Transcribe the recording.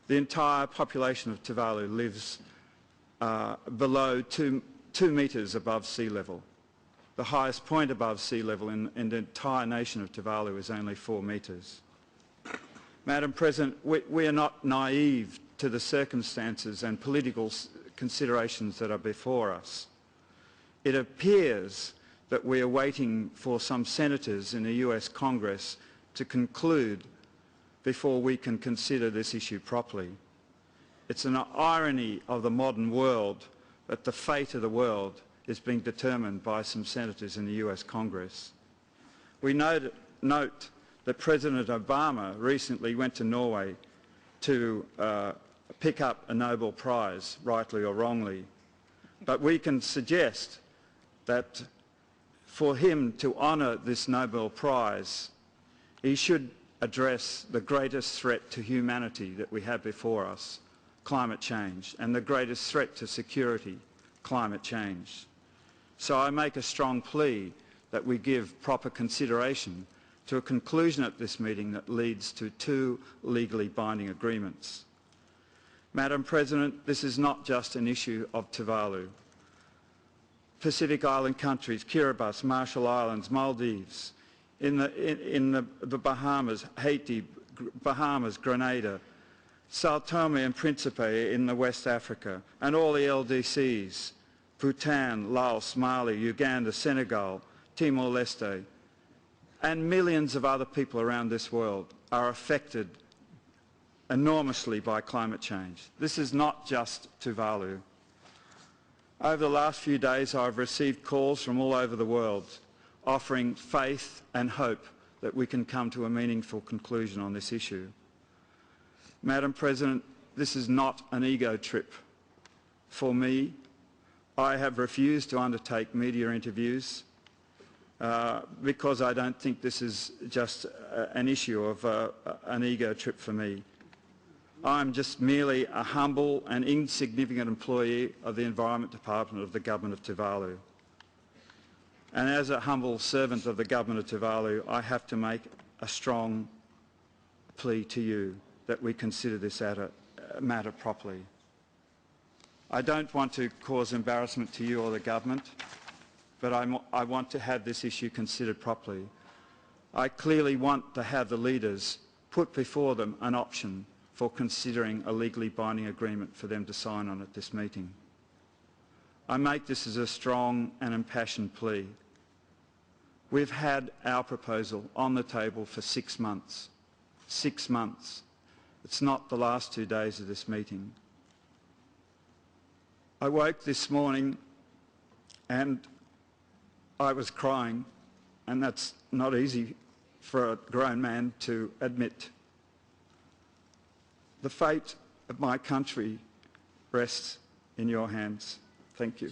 The entire population of Tuvalu lives below 2 metres above sea level. The highest point above sea level in the entire nation of Tuvalu is only 4 metres. Madam President, we are not naive to the circumstances and political considerations that are before us. It appears that we are waiting for some senators in the US Congress to conclude before we can consider this issue properly. It's an irony of the modern world that the fate of the world is being determined by some senators in the US Congress. We note that President Obama recently went to Norway to pick up a Nobel Prize, rightly or wrongly. But we can suggest that for him to honour this Nobel Prize, he should address the greatest threat to humanity that we have before us, climate change, and the greatest threat to security, climate change. So I make a strong plea that we give proper consideration to a conclusion at this meeting that leads to 2 legally binding agreements. Madam President, this is not just an issue of Tuvalu. Pacific Island countries, Kiribati, Marshall Islands, Maldives, in the Bahamas, Haiti, Bahamas, Grenada, Sao Tome and Principe in the West Africa, and all the LDCs, Bhutan, Laos, Mali, Uganda, Senegal, Timor-Leste, and millions of other people around this world are affected enormously by climate change. This is not just Tuvalu. Over the last few days, I've received calls from all over the world offering faith and hope that we can come to a meaningful conclusion on this issue. Madam President, this is not an ego trip. For me, I have refused to undertake media interviews because I don't think this is just an issue of an ego trip for me. I'm just merely a humble and insignificant employee of the Environment Department of the Government of Tuvalu. And as a humble servant of the Government of Tuvalu, I have to make a strong plea to you that we consider this matter properly. I don't want to cause embarrassment to you or the government, but I want to have this issue considered properly. I clearly want to have the leaders put before them an option for considering a legally binding agreement for them to sign on at this meeting. I make this as a strong and impassioned plea. We've had our proposal on the table for 6 months. 6 months. It's not the last 2 days of this meeting. I woke this morning and I was crying, and that's not easy for a grown man to admit. The fate of my country rests in your hands. Thank you.